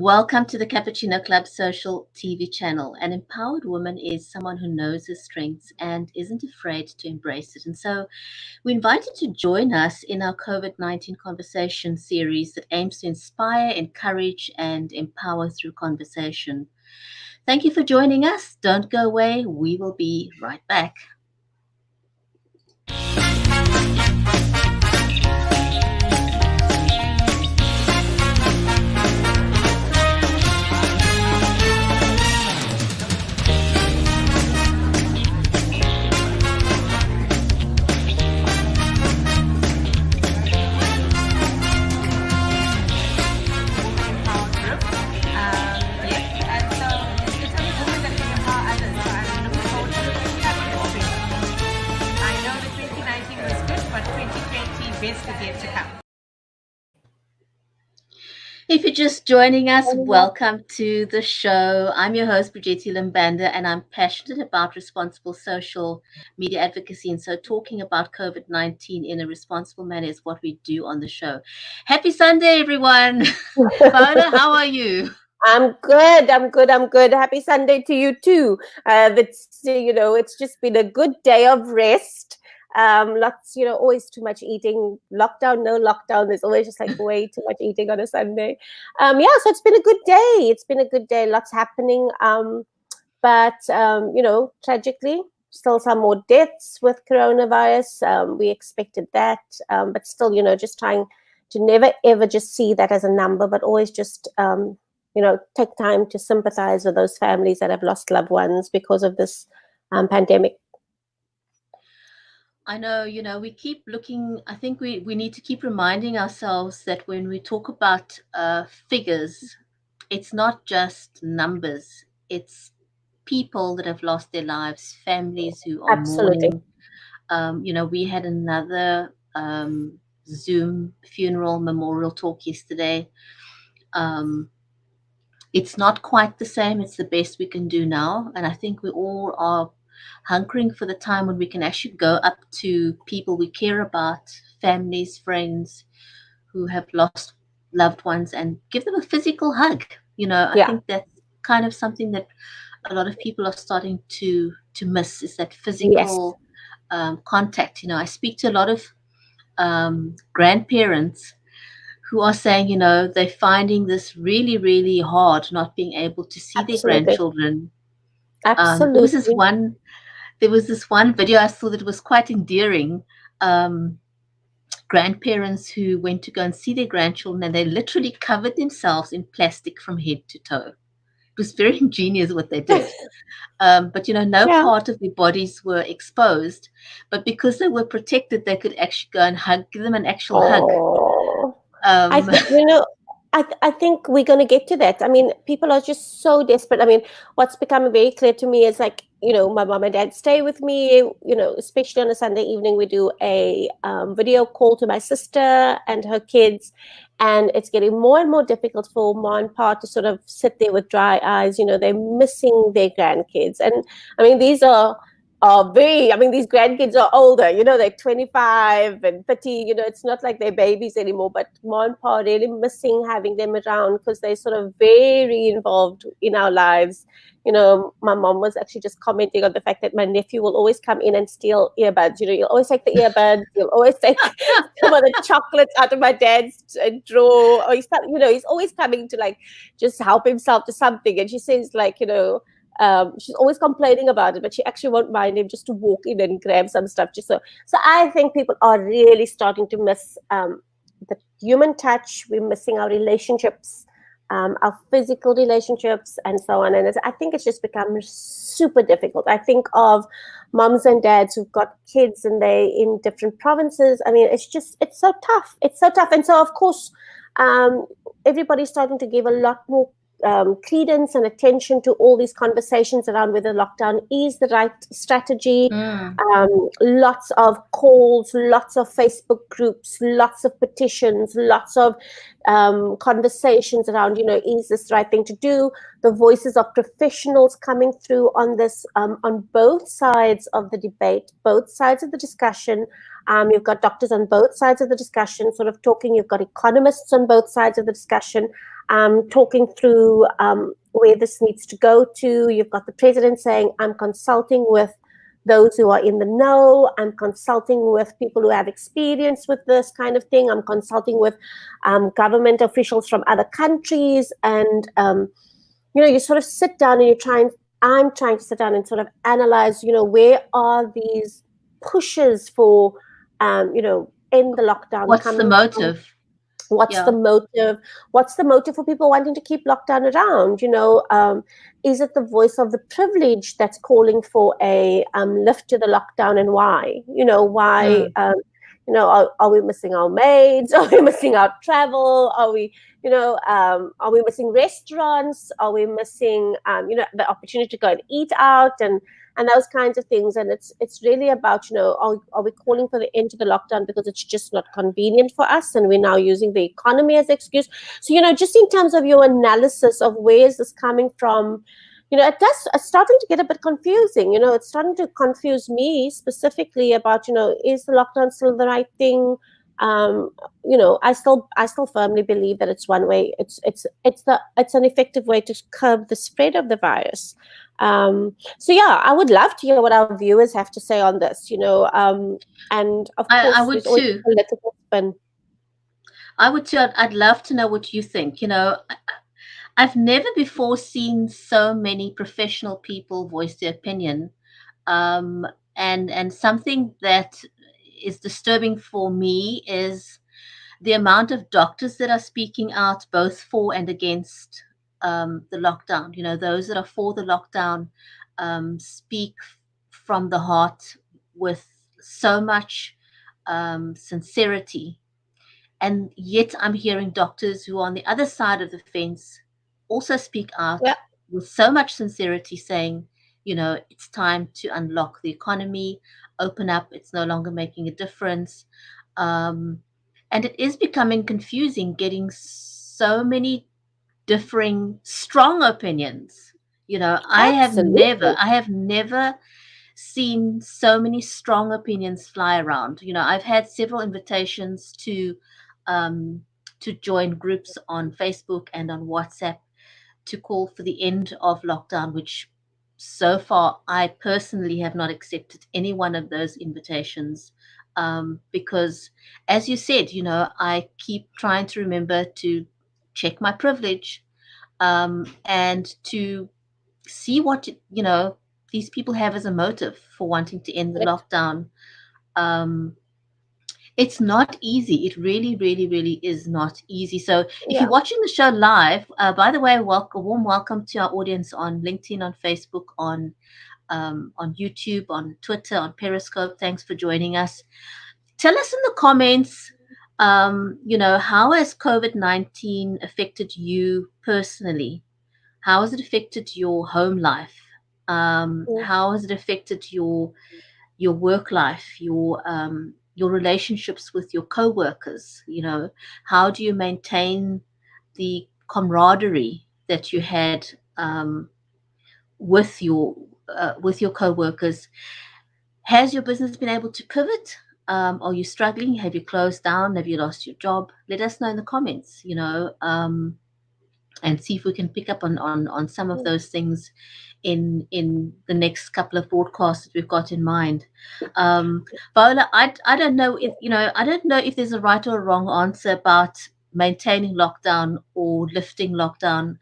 Welcome to the CuppaChino Club social TV channel. An empowered woman is someone who knows her strengths and isn't afraid to embrace it. And so we invite you to join us in our COVID-19 conversation series that aims to inspire, encourage, and empower through conversation. Thank you for joining us. Don't go away. We will be right back. If you're just joining us, welcome to the show. I'm your host, Brigitte Limbanda, and I'm passionate about responsible social media advocacy. And so talking about COVID-19 in a responsible manner is what we do on the show. Happy Sunday, everyone. Paola, how are you? I'm good. Happy Sunday to you too. It's just been a good day of rest. Lots, always too much eating. Lockdown, no lockdown. There's always just like way too much eating on a Sunday. So it's been a good day. Lots happening. But tragically, still some more deaths with coronavirus. We expected that, but still, just trying to never ever just see that as a number, but always just take time to sympathize with those families that have lost loved ones because of this pandemic. I know, we keep looking, I think we need to keep reminding ourselves that when we talk about figures, it's not just numbers, it's people that have lost their lives, families who are Absolutely. mourning. We had another Zoom funeral memorial talk yesterday. It's not quite the same. It's the best we can do now. And I think we all are hunkering for the time when we can actually go up to people we care about, families, friends who have lost loved ones, and give them a physical hug. I think that's kind of something that a lot of people are starting to miss, is that physical contact. I speak to a lot of grandparents who are saying, they're finding this really, really hard, not being able to see their grandchildren. Absolutely. There was this one video I saw that was quite endearing. Grandparents who went to go and see their grandchildren, and they literally covered themselves in plastic from head to toe. It was very ingenious what they did. But no part of their bodies were exposed. But because they were protected, they could actually go and give them an actual hug. I think we're going to get to that. I mean, people are just so desperate. I mean, what's becoming very clear to me is like, my mom and dad stay with me, especially on a Sunday evening, we do a video call to my sister and her kids. And it's getting more and more difficult for Ma and Pa to sort of sit there with dry eyes. They're missing their grandkids. And I mean, these grandkids are older, they're 25 and 30, it's not like they're babies anymore, but Ma and Pa are really missing having them around because they're sort of very involved in our lives. My mom was actually just commenting on the fact that my nephew will always come in and steal earbuds. You'll always take the earbuds, you'll always take some of the chocolates out of my dad's drawer. Or he's always coming to like just help himself to something. And she says like, she's always complaining about it, but she actually won't mind him just to walk in and grab some stuff. So I think people are really starting to miss the human touch. We're missing our relationships, our physical relationships, and so on. And I think it's just become super difficult. I think of moms and dads who've got kids and they're in different provinces. I mean, it's so tough. And so, of course, everybody's starting to give a lot more credence and attention to all these conversations around whether lockdown is the right strategy. Lots of calls, lots of Facebook groups, lots of petitions, lots of conversations around, is this the right thing to do? The voices of professionals coming through on this, on both sides of the debate, both sides of the discussion. You've got doctors on both sides of the discussion sort of talking. You've got economists on both sides of the discussion. talking through where this needs to go to. You've got the president saying, I'm consulting with those who are in the know. I'm consulting with people who have experience with this kind of thing. I'm consulting with government officials from other countries. And, you sort of sit down and I'm trying to sit down and sort of analyze, where are these pushes for, end the lockdown What's the coming from? motive? What's the Yeah. motive? What's the motive for people wanting to keep lockdown around? Is it the voice of the privileged that's calling for a lift to the lockdown, and why? Why? Mm. Are we missing our maids? Are we missing our travel? Are we missing restaurants? Are we missing, the opportunity to go and eat out and those kinds of things? And it's really about, are we calling for the end to the lockdown because it's just not convenient for us, and we're now using the economy as an excuse? So, just in terms of your analysis of where is this coming from, it's starting to get a bit confusing. It's starting to confuse me specifically about, is the lockdown still the right thing? I still firmly believe that it's one way. It's an effective way to curb the spread of the virus. So yeah, I would love to hear what our viewers have to say on this. And of I course, would there's always too. a political spin. I would too. I'd love to know what you think. I've never before seen so many professional people voice their opinion. Um, and something that is disturbing for me is the amount of doctors that are speaking out both for and against the lockdown. Those that are for the lockdown speak from the heart with so much sincerity, and yet I'm hearing doctors who are on the other side of the fence also speak out Yeah, with so much sincerity saying, it's time to unlock the economy, open up, it's no longer making a difference. Um, and it is becoming confusing getting so many differing strong opinions. absolutely. I have never seen so many strong opinions fly around. I've had several invitations um, to join groups on Facebook and on WhatsApp to call for the end of lockdown, which so far I personally have not accepted any one of those invitations. Because, as you said, I keep trying to remember to check my privilege, and to see what these people have as a motive for wanting to end the Correct. lockdown. Um, it's not easy. It really, really, really is not easy. So, if you're Yeah. watching the show live, by the way, a warm welcome to our audience on LinkedIn, on Facebook, on YouTube, on Twitter, on Periscope. Thanks for joining us. Tell us in the comments, how has COVID-19 affected you personally? How has it affected your home life? Mm. How has it affected your work life, your relationships with your co-workers? How do you maintain the camaraderie that you had with your co-workers? Has your business been able to pivot? Are you struggling? Have you closed down? Have you lost your job? Let us know in the comments. And see if we can pick up on some of Mm. those things in the next couple of broadcasts that we've got in mind. Viola, I don't know if I don't know if there's a right or a wrong answer about maintaining lockdown or lifting lockdown.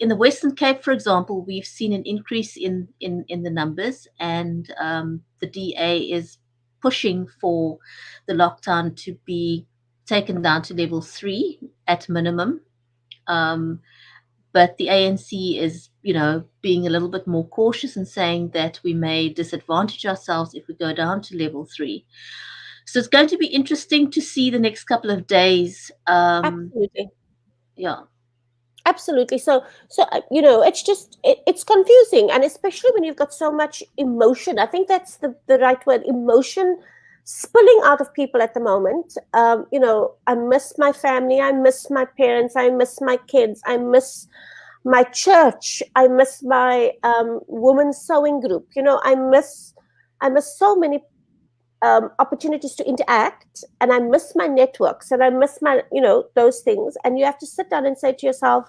In the Western Cape, for example, we've seen an increase in the numbers, and the DA is pushing for the lockdown to be taken down to level 3 at minimum. Um, but the ANC is, being a little bit more cautious and saying that we may disadvantage ourselves if we go down to level 3. So it's going to be interesting to see the next couple of days. Absolutely. Yeah. Absolutely. It's just it's confusing, and especially when you've got so much emotion. I think that's the right word, emotion spilling out of people at the moment. I miss my family, I miss my parents, I miss my kids, I miss my church, I miss my women's sewing group. I miss so many opportunities to interact, and I miss my networks, and I miss my, those things. And you have to sit down and say to yourself,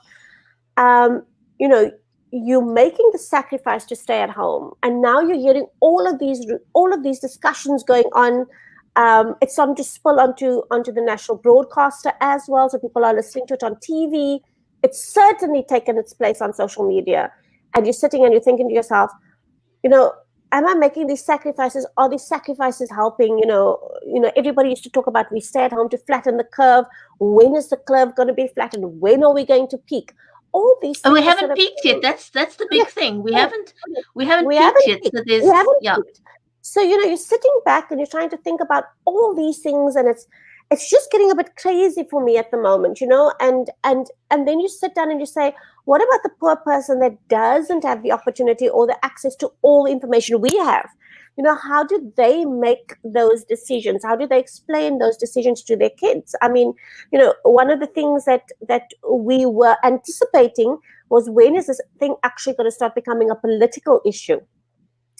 um, you know, you're making the sacrifice to stay at home, and now you're hearing all of these discussions going on. It's starting to spill onto the national broadcaster as well, so people are listening to it on TV. It's certainly taken its place on social media, and you're sitting and you're thinking to yourself, you know, am I making these sacrifices? Are these sacrifices helping? Everybody used to talk about we stay at home to flatten the curve. When is the curve going to be flattened? When are we going to peak? All these And we things are sort haven't of, peaked yet. That's the big yes, thing. We yes, haven't yes. we haven't We peaked haven't yet. peaked. So We there's haven't yeah. peaked. So you're sitting back and you're trying to think about all these things, and it's just getting a bit crazy for me at the moment, and then you sit down and you say, what about the poor person that doesn't have the opportunity or the access to all the information we have? How do they make those decisions? How do they explain those decisions to their kids? I mean, one of the things that we were anticipating was, when is this thing actually going to start becoming a political issue?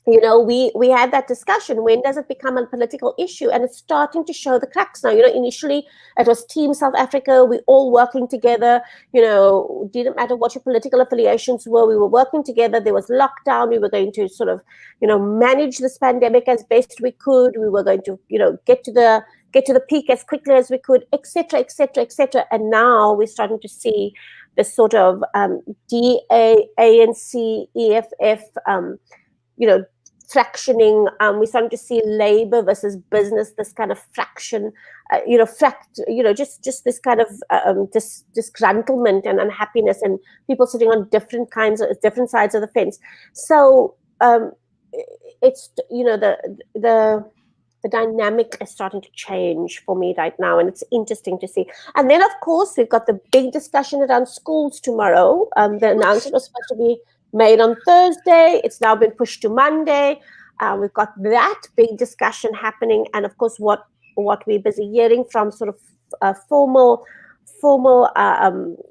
We had that discussion. When does it become a political issue? And it's starting to show the cracks now. Initially it was Team South Africa. We all working together. Didn't matter what your political affiliations were. We were working together. There was lockdown. We were going to sort of, manage this pandemic as best we could. We were going to, get to the peak as quickly as we could, etc., etc., etc. And now we're starting to see this sort of DA, ANC, EFF, you know, fractioning. We're starting to see labor versus business, this kind of fraction, just this kind of disgruntlement and unhappiness, and people sitting on different sides of the fence. So it's the dynamic is starting to change for me right now, and it's interesting to see. And then, of course, we've got the big discussion around schools tomorrow. The What's announcement was supposed to be made on Thursday. It's now been pushed to Monday. We've got that big discussion happening, and of course, what we're busy hearing from sort of formal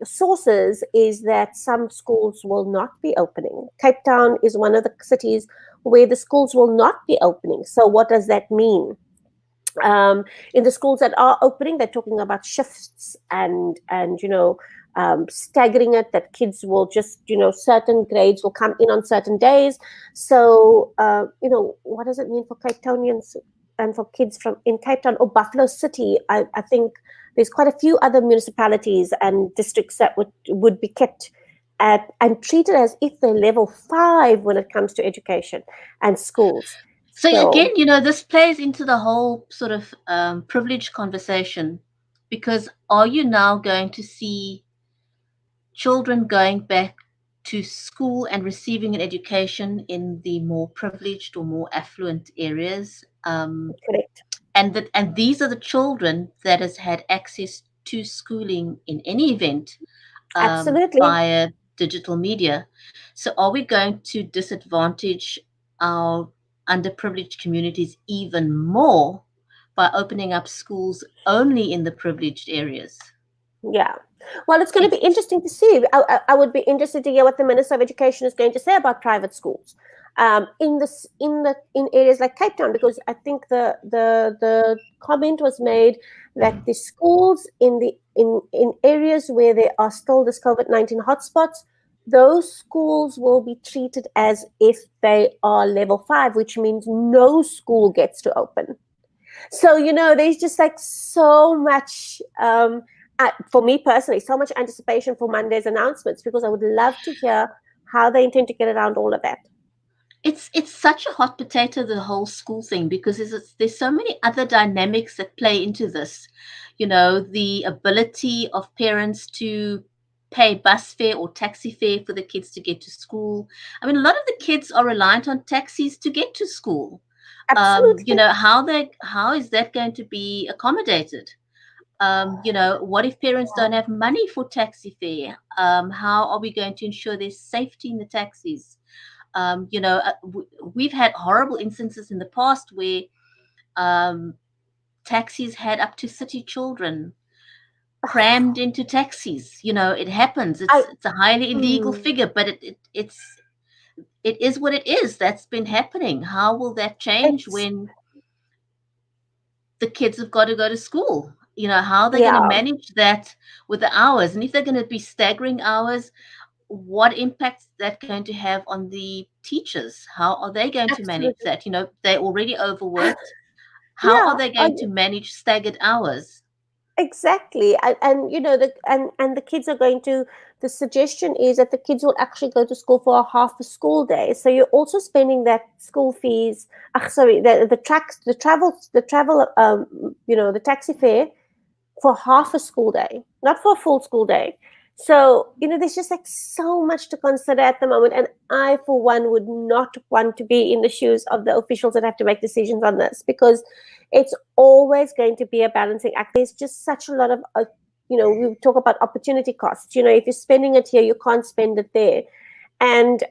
sources is that some schools will not be opening. Cape Town is one of the cities where the schools will not be opening. So what does that mean? In the schools that are opening, they're talking about shifts and staggering it, that kids will just, certain grades will come in on certain days. So what does it mean for Cape Townians and for kids from in Cape Town or Buffalo City? I think there's quite a few other municipalities and districts that would be kept at and treated as if they're level 5 when it comes to education and schools. So So again, this plays into the whole sort of privilege conversation, because are you now going to see children going back to school and receiving an education in the more privileged or more affluent areas? correct. And these are the children that has had access to schooling in any event Absolutely. via digital media. So are we going to disadvantage our underprivileged communities even more by opening up schools only in the privileged areas? Yeah. Well, it's going to be It's interesting to see. I would be interested to hear what the Minister of Education is going to say about private schools in areas like Cape Town, because I think the comment was made that the schools in areas where there are still this COVID-19 hotspots, those schools will be treated as if they are level 5, which means no school gets to open. So there's just like so much for me personally, so much anticipation for Monday's announcements, because I would love to hear how they intend to get around all of that. it's such a hot potato, the whole school thing, because there's so many other dynamics that play into this. The ability of parents to pay bus fare or taxi fare for the kids to get to school. I mean, a lot of the kids are reliant on taxis to get to school. Absolutely. How is that going to be accommodated? What if parents don't have money for taxi fare? How are we going to ensure there's safety in the taxis? We've had horrible instances in the past where um, taxis had up to city children crammed into taxis. It happens. I It's a highly illegal mm, figure, but it is what it is. That's been happening. How will that change it's when the kids have got to go to school. How are they going to Yeah, manage that with the hours? And if they're going to be staggering hours, what impact is that going to have on the teachers? How are they going to manage absolutely. that? They're already overworked. How are Yeah, they going to manage staggered hours? exactly. And the kids are going to. The suggestion is that the kids will actually go to school for a half a school day. So you're also spending that school fees. Sorry, the taxi fare for half a school day, not for a full school day. So, there's just like so much to consider at the moment. And I, for one, would not want to be in the shoes of the officials that have to make decisions on this, because it's always going to be a balancing act. There's just such a lot of, we talk about opportunity costs. If you're spending it here, you can't spend it there. And,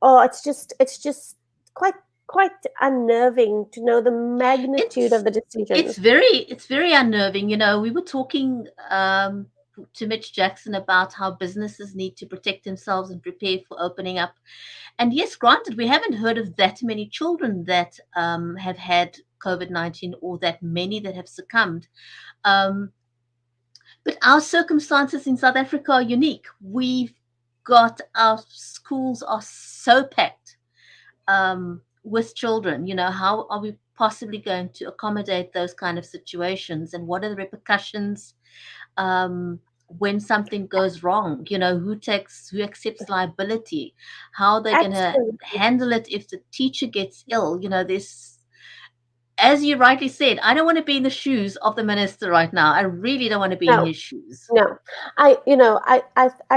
it's just quite, quite unnerving to know the magnitude of It's the it's decisions. very it's very unnerving. We were talking to Mitch Jackson about how businesses need to protect themselves and prepare for opening up. And yes, granted, we haven't heard of that many children that have had COVID-19, or that many that have succumbed. Um, but our circumstances in South Africa are unique. We've got our schools are so packed with children. How are we possibly going to accommodate those kind of situations? And what are the repercussions um, when something goes wrong? Who accepts liability? How are they going to Absolutely. handle it if the teacher gets ill? This, as you rightly said, I don't want to be in the shoes of the minister right now. I really don't want to be in No, his shoes. no. I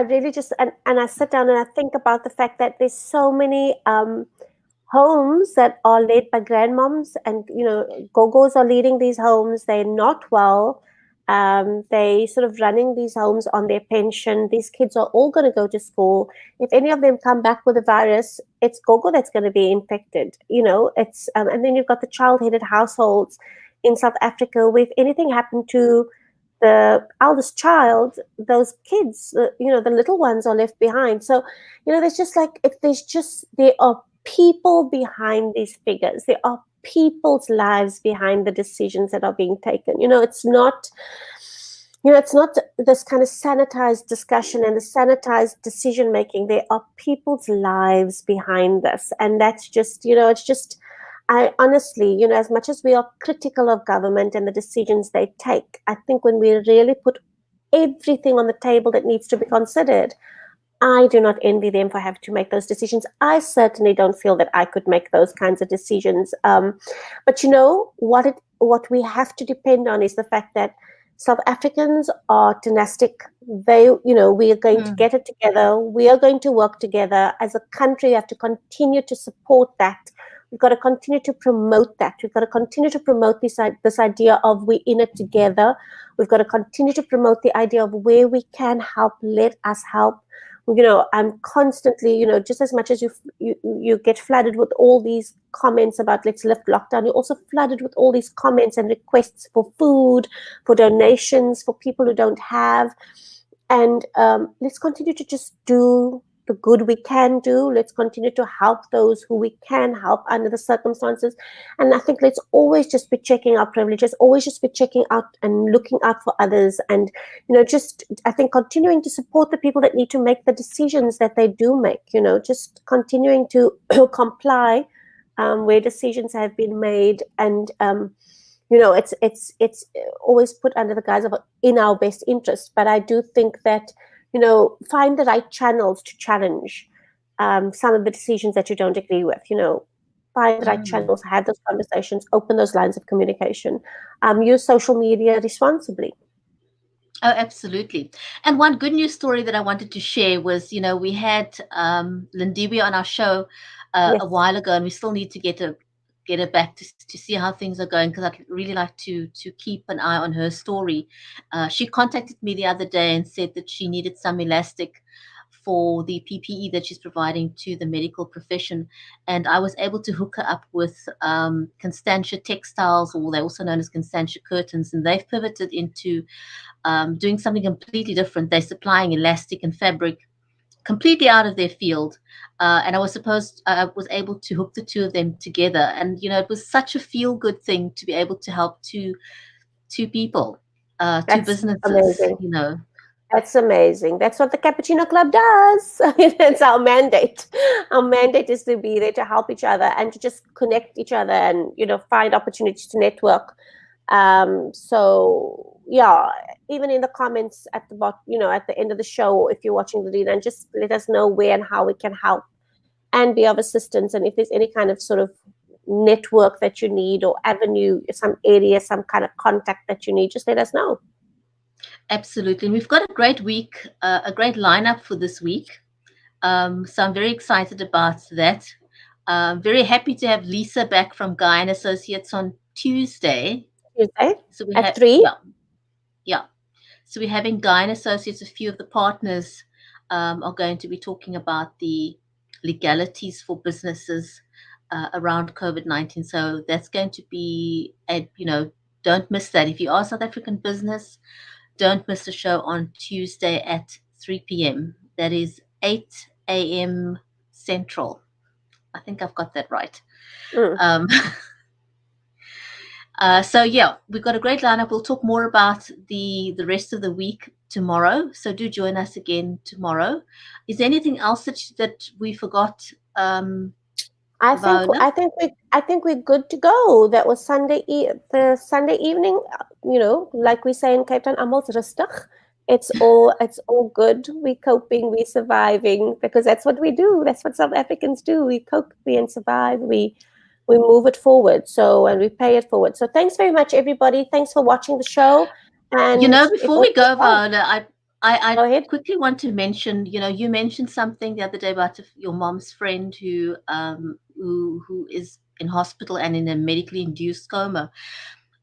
really just, and I sit down and I think about the fact that there's so many homes that are led by grandmoms, and gogos are leading these homes. They're not well. They sort of running these homes on their pension. These kids are all going to go to school. If any of them come back with a virus, it's gogo that's going to be infected. It's and then you've got the child-headed households in South Africa. Where if anything happened to the eldest child, those kids, the little ones are left behind. So, there's just like, if there are people behind these figures, there are people's lives behind the decisions that are being taken. It's not this kind of sanitized discussion and the sanitized decision making. There are people's lives behind this. And that's just, it's just, I honestly, as much as we are critical of government and the decisions they take, I think when we really put everything on the table that needs to be considered, I do not envy them for having to make those decisions. I certainly don't feel that I could make those kinds of decisions. But what we have to depend on is the fact that South Africans are dynastic. We are going to Mm, get it together. We are going to work together as a country. We have to continue to support that. We've got to continue to promote that. We've got to continue to promote this idea of we in it together. We've got to continue to promote the idea of where we can help, let us help. I'm constantly, just as much as you get flooded with all these comments about let's lift lockdown, you're also flooded with all these comments and requests for food, for donations, for people who don't have. And let's continue to just do the good we can do. Let's continue to help those who we can help under the circumstances. And I think let's always just be checking our privileges, always just be checking out and looking out for others. And, just, I think, continuing to support the people that need to make the decisions that they do make, just continuing to comply where decisions have been made. And, it's always put under the guise of in our best interest. But I do think that, find the right channels to challenge some of the decisions that you don't agree with. Find the right mm. channels, have those conversations, open those lines of communication, use social media responsibly. Oh, absolutely. And one good news story that I wanted to share was, we had Lindiwe on our show a Yes. while ago, and we still need to get her back to see how things are going, because I'd really like to keep an eye on her story. She contacted me the other day and said that she needed some elastic for the PPE that she's providing to the medical profession, and I was able to hook her up with Constantia Textiles, or they're also known as Constantia Curtains, and they've pivoted into doing something completely different. They're supplying elastic and fabric completely out of their field. And I was able to hook the two of them together. And, it was such a feel good thing to be able to help two people, two That's businesses, amazing. That's amazing. That's what the Cappuccino Club does. It's our mandate. Our mandate is to be there to help each other and to just connect each other and, find opportunities to network. So yeah, even in the comments at the bottom, at the end of the show, if you're watching the read, and just let us know where and how we can help and be of assistance. And if there's any kind of sort of network that you need or avenue, some area, some kind of contact that you need, just let us know. Absolutely. And we've got a great week, a great lineup for this week. So I'm very excited about that. Very happy to have Lisa back from Guy and Associates on Tuesday. Tuesday So we at have, 3. yeah, yeah. So we're having Guy and Associates. A few of the partners are going to be talking about the legalities for businesses around COVID-19. So that's going to be, don't miss that. If you are a South African business, don't miss the show on Tuesday at 3 p.m. That is 8 a.m. Central. I think I've got that right. Mm. Um, so yeah, we've got a great lineup. We'll talk more about the rest of the week tomorrow. So do join us again tomorrow. Is there anything else that we forgot, I think Viola? I think we're good to go. That was the Sunday evening. Like we say in Cape Town, almost rustig. It's all good. We're coping. We're surviving because that's what we do. That's what South Africans do. We cope, we and survive. We move it forward. So and we pay it forward. So thanks very much, everybody. Thanks for watching the show. And it Before was we go, fun. Viola, I Go ahead. quickly want to mention, you mentioned something the other day about your mom's friend who is in hospital and in a medically induced coma.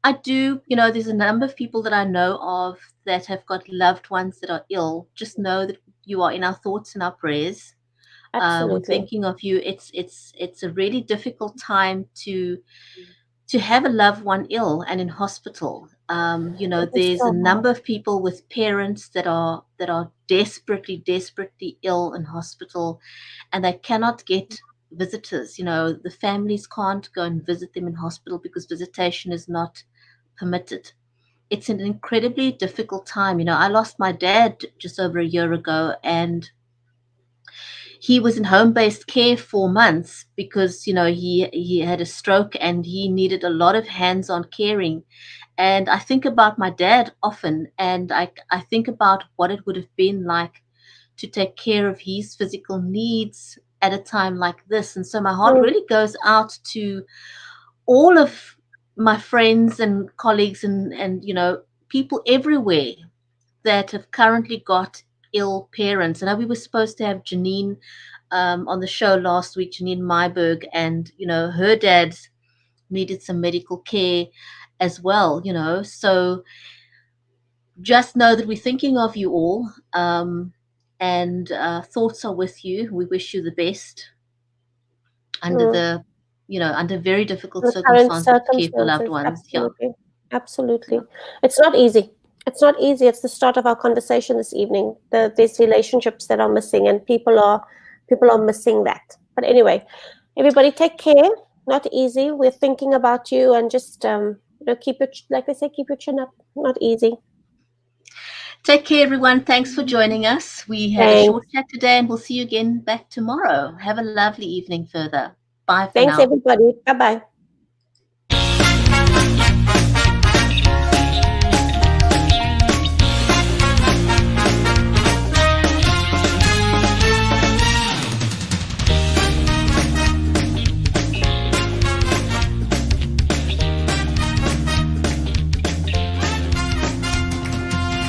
I do, there's a number of people that I know of that have got loved ones that are ill. Just know that you are in our thoughts and our prayers. We're Absolutely. thinking of you. It's a really difficult time to have a loved one ill and in hospital. It is There's a so hard. number of people with parents that are desperately ill in hospital, and they cannot get visitors. The families can't go and visit them in hospital because visitation is not permitted. It's an incredibly difficult time. I lost my dad just over a year ago, and he was in home-based care for months because he had a stroke and he needed a lot of hands-on caring. And I think about my dad often, and I think about what it would have been like to take care of his physical needs at a time like this. And so my heart Mm, really goes out to all of my friends and colleagues and people everywhere that have currently got ill parents. I know we were supposed to have Janine on the show last week, Janine Myberg, and her dad needed some medical care as well. So just know that we're thinking of you all, and thoughts are with you. We wish you the best under mm. under very difficult The current circumstances to care for loved circumstances. ones. Yeah, Absolutely. yeah. Absolutely. It's not easy. It's not easy. It's the start of our conversation this evening. There's relationships that are missing and people are missing that. But anyway, everybody take care. Not easy. We're thinking about you and just keep your like they say, keep your chin up. Not easy. Take care, everyone. Thanks for joining us. We had a Thanks. short chat today, and we'll see you again back tomorrow. Have a lovely evening further. Bye for Thanks now. everybody. Bye bye.